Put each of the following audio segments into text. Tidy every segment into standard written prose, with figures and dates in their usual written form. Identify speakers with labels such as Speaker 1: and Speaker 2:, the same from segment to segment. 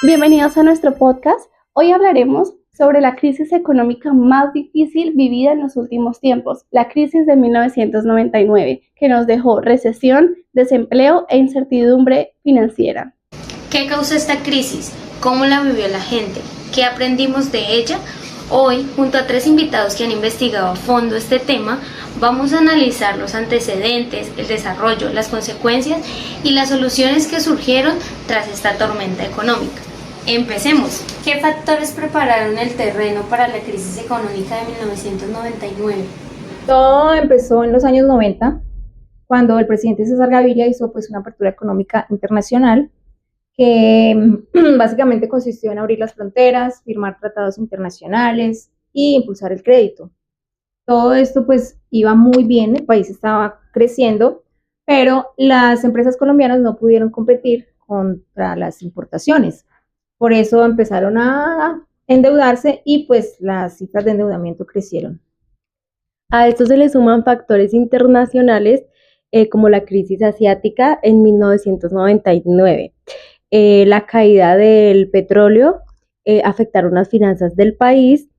Speaker 1: Bienvenidos a nuestro podcast. Hoy hablaremos sobre la crisis económica más difícil vivida en los últimos tiempos, la crisis de 1999, que nos dejó recesión, desempleo e incertidumbre financiera.
Speaker 2: ¿Qué causó esta crisis? ¿Cómo la vivió la gente? ¿Qué aprendimos de ella? Hoy, junto a 3 invitados que han investigado a fondo este tema, vamos a analizar los antecedentes, el desarrollo, las consecuencias y las soluciones que surgieron tras esta tormenta económica. Empecemos. ¿Qué factores prepararon el terreno para la crisis económica de 1999?
Speaker 3: Todo empezó en los años 90, cuando el presidente César Gaviria hizo una apertura económica internacional que básicamente consistió en abrir las fronteras, firmar tratados internacionales e impulsar el crédito. Todo esto iba muy bien, el país estaba creciendo, pero las empresas colombianas no pudieron competir contra las importaciones. Por eso empezaron a endeudarse y las cifras de endeudamiento crecieron.
Speaker 4: A esto se le suman factores internacionales como la crisis asiática en 1999. La caída del petróleo afectaron las finanzas del país.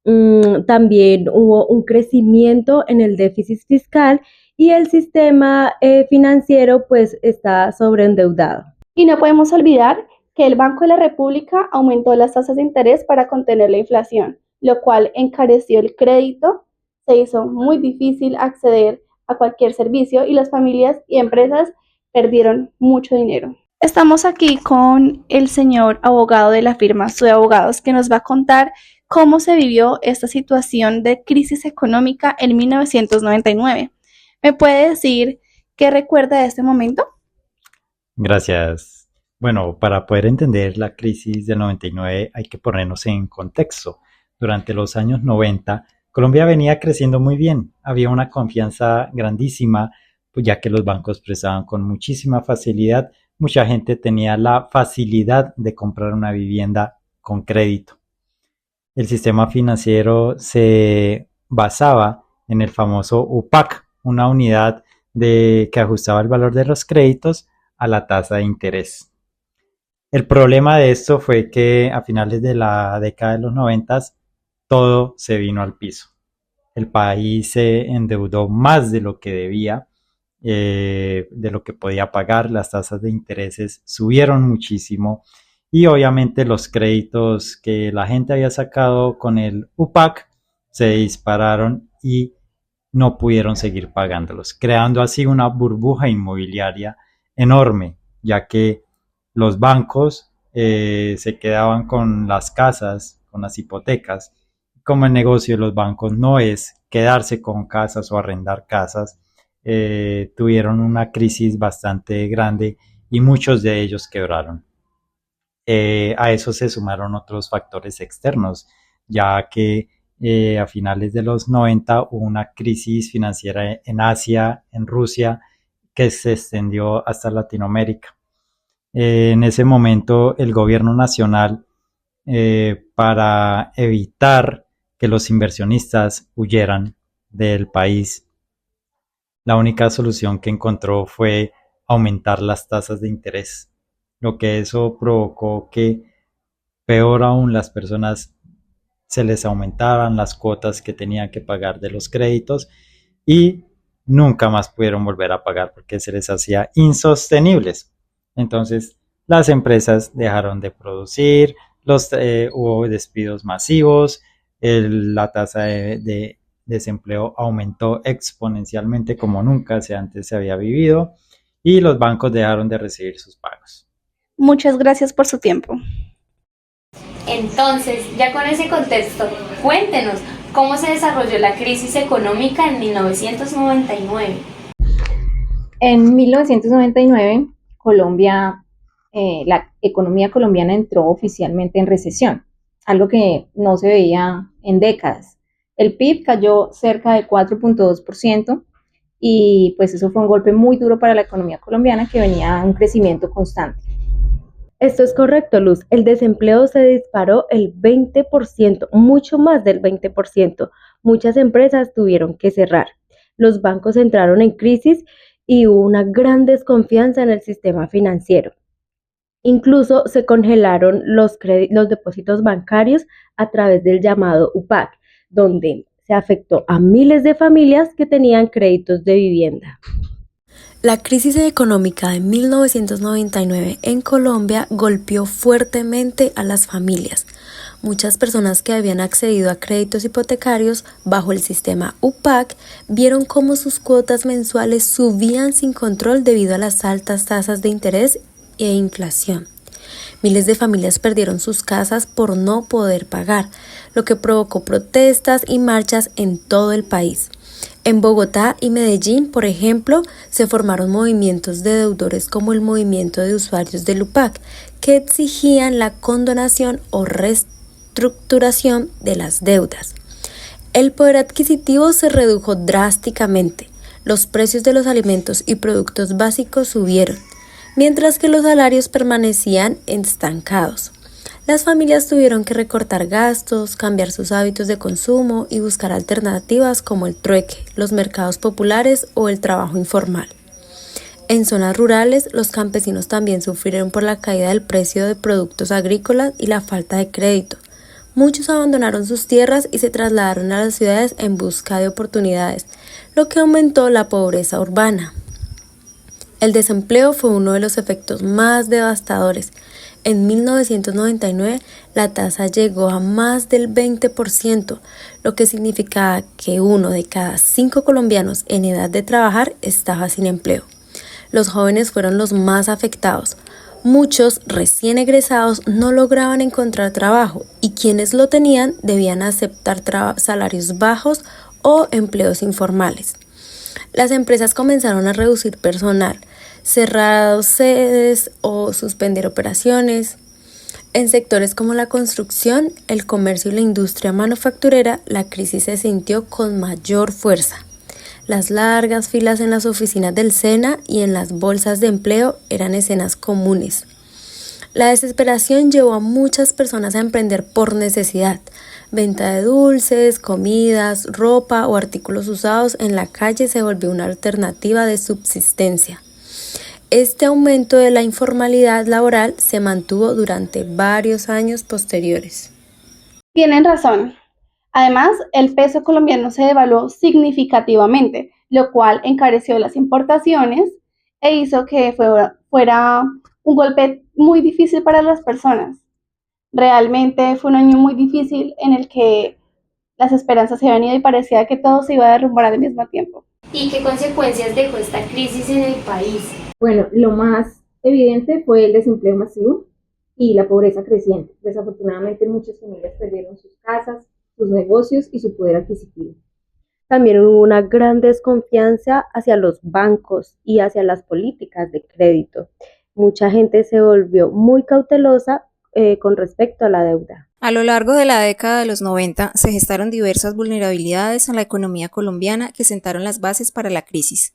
Speaker 4: También hubo un crecimiento en el déficit fiscal y el sistema financiero está sobreendeudado.
Speaker 1: Y no podemos olvidar que el Banco de la República aumentó las tasas de interés para contener la inflación, lo cual encareció el crédito, se hizo muy difícil acceder a cualquier servicio y las familias y empresas perdieron mucho dinero. Estamos aquí con el señor abogado de la firma Sue Abogados, que nos va a contar cómo se vivió esta situación de crisis económica en 1999. ¿Me puede decir qué recuerda de este momento?
Speaker 5: Gracias. Bueno, para poder entender la crisis del 99 hay que ponernos en contexto. Durante los años 90, Colombia venía creciendo muy bien. Había una confianza grandísima, ya que los bancos prestaban con muchísima facilidad. Mucha gente tenía la facilidad de comprar una vivienda con crédito. El sistema financiero se basaba en el famoso UPAC, una unidad que ajustaba el valor de los créditos a la tasa de interés. El problema de esto fue que a finales de la década de los 90 todo se vino al piso. El país se endeudó más de lo que debía, de lo que podía pagar. Las tasas de intereses subieron muchísimo y obviamente los créditos que la gente había sacado con el UPAC se dispararon y no pudieron seguir pagándolos, creando así una burbuja inmobiliaria enorme, ya que los bancos se quedaban con las casas, con las hipotecas. Como el negocio de los bancos no es quedarse con casas o arrendar casas, tuvieron una crisis bastante grande y muchos de ellos quebraron. A eso se sumaron otros factores externos, ya que a finales de los 90 hubo una crisis financiera en Asia, en Rusia, que se extendió hasta Latinoamérica. En ese momento el gobierno nacional, para evitar que los inversionistas huyeran del país, la única solución que encontró fue aumentar las tasas de interés, lo que eso provocó que peor aún las personas se les aumentaran las cuotas que tenían que pagar de los créditos y nunca más pudieron volver a pagar porque se les hacía insostenibles. Entonces las empresas dejaron de producir, hubo despidos masivos, la tasa de desempleo aumentó exponencialmente como nunca antes se había vivido y los bancos dejaron de recibir sus pagos.
Speaker 1: Muchas gracias por su tiempo.
Speaker 2: Entonces, ya con ese contexto, cuéntenos cómo se desarrolló la crisis económica en 1999.
Speaker 3: En 1999, la economía colombiana entró oficialmente en recesión, algo que no se veía en décadas. El PIB cayó cerca del 4.2% y eso fue un golpe muy duro para la economía colombiana, que venía a un crecimiento constante.
Speaker 4: Esto es correcto, Luz. El desempleo se disparó el 20%, mucho más del 20%. Muchas empresas tuvieron que cerrar. Los bancos entraron en crisis y hubo una gran desconfianza en el sistema financiero. Incluso se congelaron los depósitos bancarios a través del llamado UPAC, donde se afectó a miles de familias que tenían créditos de vivienda.
Speaker 6: La crisis económica de 1999 en Colombia golpeó fuertemente a las familias. Muchas personas que habían accedido a créditos hipotecarios bajo el sistema UPAC vieron cómo sus cuotas mensuales subían sin control debido a las altas tasas de interés e inflación. Miles de familias perdieron sus casas por no poder pagar, lo que provocó protestas y marchas en todo el país. En Bogotá y Medellín, por ejemplo, se formaron movimientos de deudores como el Movimiento de Usuarios del UPAC, que exigían la condonación o reestructuración de las deudas. El poder adquisitivo se redujo drásticamente, los precios de los alimentos y productos básicos subieron, mientras que los salarios permanecían estancados. Las familias tuvieron que recortar gastos, cambiar sus hábitos de consumo y buscar alternativas como el trueque, los mercados populares o el trabajo informal. En zonas rurales, los campesinos también sufrieron por la caída del precio de productos agrícolas y la falta de crédito. Muchos abandonaron sus tierras y se trasladaron a las ciudades en busca de oportunidades, lo que aumentó la pobreza urbana. El desempleo fue uno de los efectos más devastadores. En 1999, la tasa llegó a más del 20%, lo que significaba que 1 de cada 5 colombianos en edad de trabajar estaba sin empleo. Los jóvenes fueron los más afectados. Muchos recién egresados no lograban encontrar trabajo y quienes lo tenían debían aceptar salarios bajos o empleos informales. Las empresas comenzaron a reducir personal, cerrar sedes o suspender operaciones. En sectores como la construcción, el comercio y la industria manufacturera, la crisis se sintió con mayor fuerza. Las largas filas en las oficinas del SENA y en las bolsas de empleo eran escenas comunes. La desesperación llevó a muchas personas a emprender por necesidad. Venta de dulces, comidas, ropa o artículos usados en la calle se volvió una alternativa de subsistencia. Este aumento de la informalidad laboral se mantuvo durante varios años posteriores.
Speaker 1: Tienen razón. Además, el peso colombiano se devaluó significativamente, lo cual encareció las importaciones e hizo que fuera un golpe muy difícil para las personas. Realmente fue un año muy difícil en el que las esperanzas se habían ido y parecía que todo se iba a derrumbar al mismo tiempo.
Speaker 2: ¿Y qué consecuencias dejó esta crisis en el país?
Speaker 3: Bueno, lo más evidente fue el desempleo masivo y la pobreza creciente. Desafortunadamente, muchas familias perdieron sus casas, sus negocios y su poder adquisitivo.
Speaker 4: También hubo una gran desconfianza hacia los bancos y hacia las políticas de crédito. Mucha gente se volvió muy cautelosa con respecto a la deuda.
Speaker 7: A lo largo de la década de los 90 se gestaron diversas vulnerabilidades en la economía colombiana que sentaron las bases para la crisis.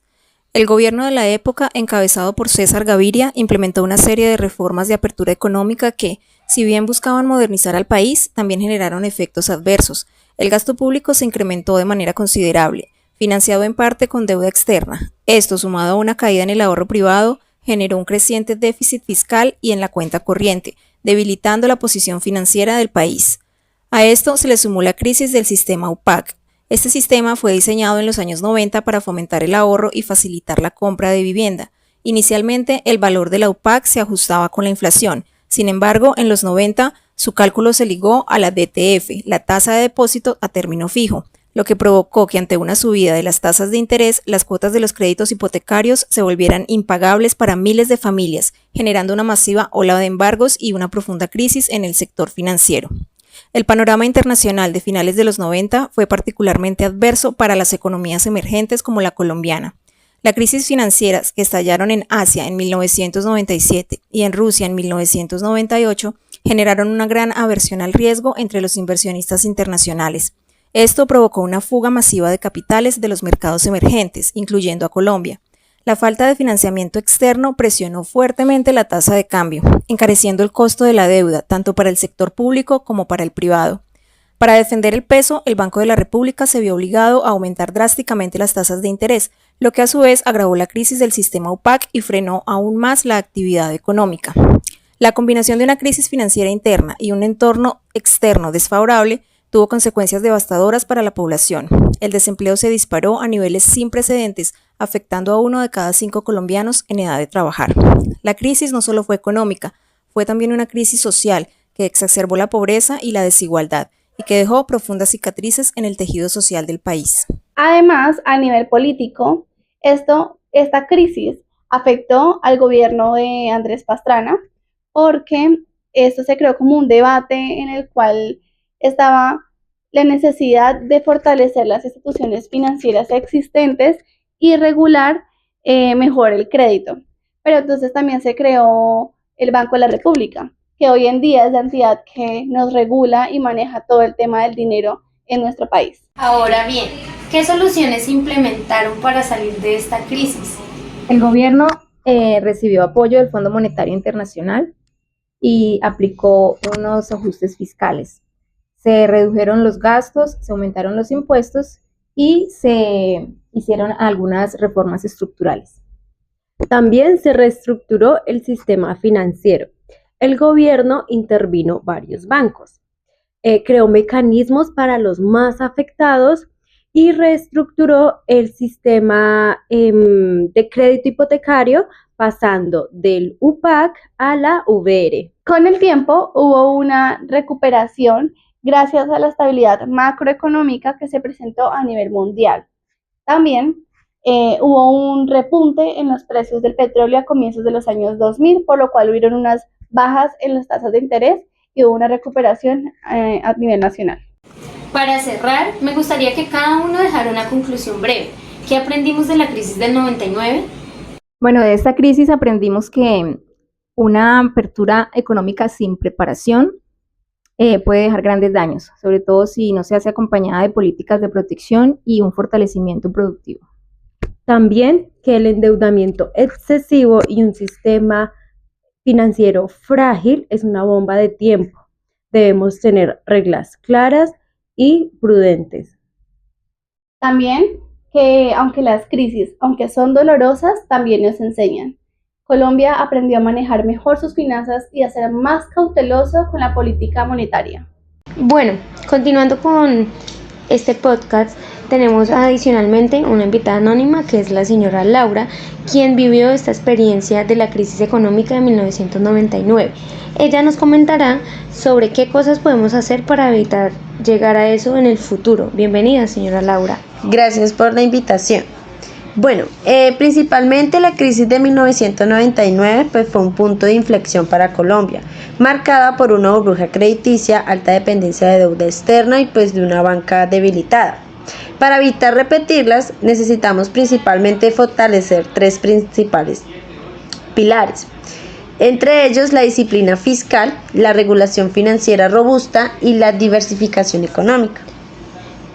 Speaker 7: El gobierno de la época, encabezado por César Gaviria, implementó una serie de reformas de apertura económica que, si bien buscaban modernizar al país, también generaron efectos adversos. El gasto público se incrementó de manera considerable, financiado en parte con deuda externa. Esto, sumado a una caída en el ahorro privado, generó un creciente déficit fiscal y en la cuenta corriente, debilitando la posición financiera del país. A esto se le sumó la crisis del sistema UPAC. Este sistema fue diseñado en los años 90 para fomentar el ahorro y facilitar la compra de vivienda. Inicialmente, el valor de la UPAC se ajustaba con la inflación. Sin embargo, en los 90, su cálculo se ligó a la DTF, la tasa de depósito a término fijo, lo que provocó que ante una subida de las tasas de interés, las cuotas de los créditos hipotecarios se volvieran impagables para miles de familias, generando una masiva ola de embargos y una profunda crisis en el sector financiero. El panorama internacional de finales de los 90 fue particularmente adverso para las economías emergentes como la colombiana. Las crisis financieras que estallaron en Asia en 1997 y en Rusia en 1998 generaron una gran aversión al riesgo entre los inversionistas internacionales. Esto provocó una fuga masiva de capitales de los mercados emergentes, incluyendo a Colombia. La falta de financiamiento externo presionó fuertemente la tasa de cambio, encareciendo el costo de la deuda, tanto para el sector público como para el privado. Para defender el peso, el Banco de la República se vio obligado a aumentar drásticamente las tasas de interés, lo que a su vez agravó la crisis del sistema UPAC y frenó aún más la actividad económica. La combinación de una crisis financiera interna y un entorno externo desfavorable tuvo consecuencias devastadoras para la población. El desempleo se disparó a niveles sin precedentes, afectando a 1 de cada 5 colombianos en edad de trabajar. La crisis no solo fue económica, fue también una crisis social que exacerbó la pobreza y la desigualdad y que dejó profundas cicatrices en el tejido social del país.
Speaker 1: Además, a nivel político, esta crisis afectó al gobierno de Andrés Pastrana porque esto se creó como un debate en el cual estaba la necesidad de fortalecer las instituciones financieras existentes y regular mejor el crédito. Pero entonces también se creó el Banco de la República, que hoy en día es la entidad que nos regula y maneja todo el tema del dinero en nuestro país.
Speaker 2: Ahora bien, ¿qué soluciones implementaron para salir de esta crisis?
Speaker 3: El gobierno recibió apoyo del Fondo Monetario Internacional y aplicó unos ajustes fiscales. Se redujeron los gastos, se aumentaron los impuestos y se hicieron algunas reformas estructurales.
Speaker 4: También se reestructuró el sistema financiero. El gobierno intervino varios bancos, creó mecanismos para los más afectados y reestructuró el sistema de crédito hipotecario pasando del UPAC a la VR.
Speaker 1: Con el tiempo hubo una recuperación gracias a la estabilidad macroeconómica que se presentó a nivel mundial. También hubo un repunte en los precios del petróleo a comienzos de los años 2000, por lo cual hubieron unas bajas en las tasas de interés y hubo una recuperación a nivel nacional.
Speaker 2: Para cerrar, me gustaría que cada uno dejara una conclusión breve. ¿Qué aprendimos de la crisis del 99?
Speaker 3: Bueno, de esta crisis aprendimos que una apertura económica sin preparación puede dejar grandes daños, sobre todo si no se hace acompañada de políticas de protección y un fortalecimiento productivo.
Speaker 4: También que el endeudamiento excesivo y un sistema financiero frágil es una bomba de tiempo. Debemos tener reglas claras y prudentes.
Speaker 1: También que aunque las crisis, aunque son dolorosas, también nos enseñan. Colombia aprendió a manejar mejor sus finanzas y a ser más cauteloso con la política monetaria.
Speaker 2: Bueno, continuando con este podcast, tenemos adicionalmente una invitada anónima que es la señora Laura, quien vivió esta experiencia de la crisis económica de 1999. Ella nos comentará sobre qué cosas podemos hacer para evitar llegar a eso en el futuro. Bienvenida, señora Laura.
Speaker 8: Gracias por la invitación. Bueno, principalmente la crisis de 1999 pues fue un punto de inflexión para Colombia, marcada por una burbuja crediticia, alta dependencia de deuda externa y pues de una banca debilitada. Para evitar repetirlas, necesitamos principalmente fortalecer 3 principales pilares, entre ellos la disciplina fiscal, la regulación financiera robusta y la diversificación económica.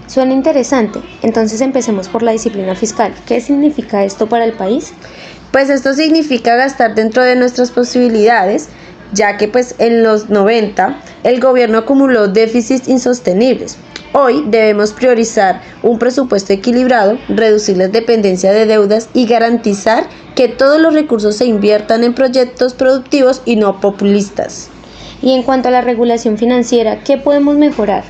Speaker 2: Suena interesante, entonces empecemos por la disciplina fiscal. ¿Qué significa esto para el país?
Speaker 8: Pues esto significa gastar dentro de nuestras posibilidades, ya que pues en los 90 el gobierno acumuló déficits insostenibles. Hoy debemos priorizar un presupuesto equilibrado, reducir la dependencia de deudas y garantizar que todos los recursos se inviertan en proyectos productivos y no populistas.
Speaker 2: Y en cuanto a la regulación financiera, ¿qué podemos mejorar?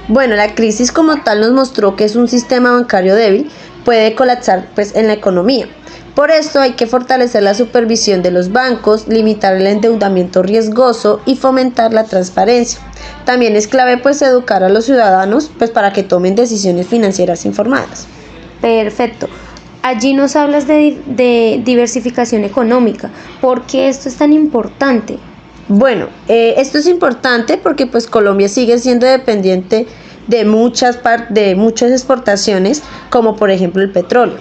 Speaker 8: Bueno, la crisis como tal nos mostró que es un sistema bancario débil, puede colapsar pues en la economía. Por esto hay que fortalecer la supervisión de los bancos, limitar el endeudamiento riesgoso y fomentar la transparencia. También es clave pues educar a los ciudadanos pues para que tomen decisiones financieras informadas.
Speaker 2: Perfecto. Allí nos hablas de diversificación económica. ¿Por qué esto es tan importante?
Speaker 8: Bueno, esto es importante porque pues Colombia sigue siendo dependiente de muchas exportaciones, como por ejemplo el petróleo.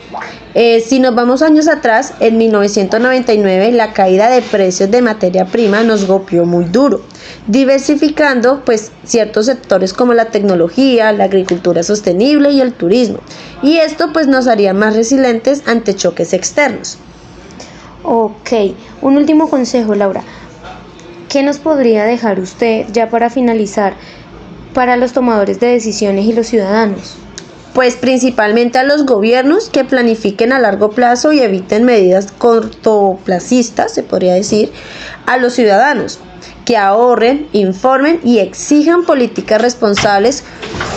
Speaker 8: Si nos vamos años atrás, en 1999 la caída de precios de materia prima nos golpeó muy duro, diversificando pues ciertos sectores como la tecnología, la agricultura sostenible y el turismo. Y esto pues nos haría más resilientes ante choques externos.
Speaker 2: Ok, un último consejo, Laura. ¿Qué nos podría dejar usted ya para finalizar para los tomadores de decisiones y los ciudadanos?
Speaker 8: Pues principalmente a los gobiernos que planifiquen a largo plazo y eviten medidas cortoplacistas, se podría decir, a los ciudadanos, que ahorren, informen y exijan políticas responsables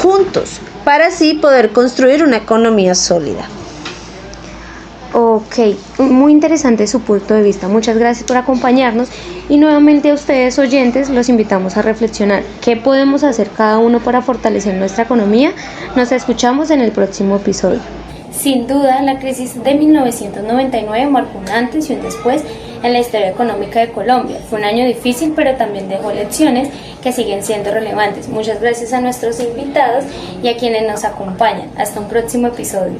Speaker 8: juntos, para así poder construir una economía sólida.
Speaker 2: Ok, muy interesante su punto de vista. Muchas gracias por acompañarnos y nuevamente a ustedes oyentes los invitamos a reflexionar qué podemos hacer cada uno para fortalecer nuestra economía. Nos escuchamos en el próximo episodio. Sin duda, la crisis de 1999 marcó un antes y un después en la historia económica de Colombia. Fue un año difícil, pero también dejó lecciones que siguen siendo relevantes. Muchas gracias a nuestros invitados y a quienes nos acompañan. Hasta un próximo episodio.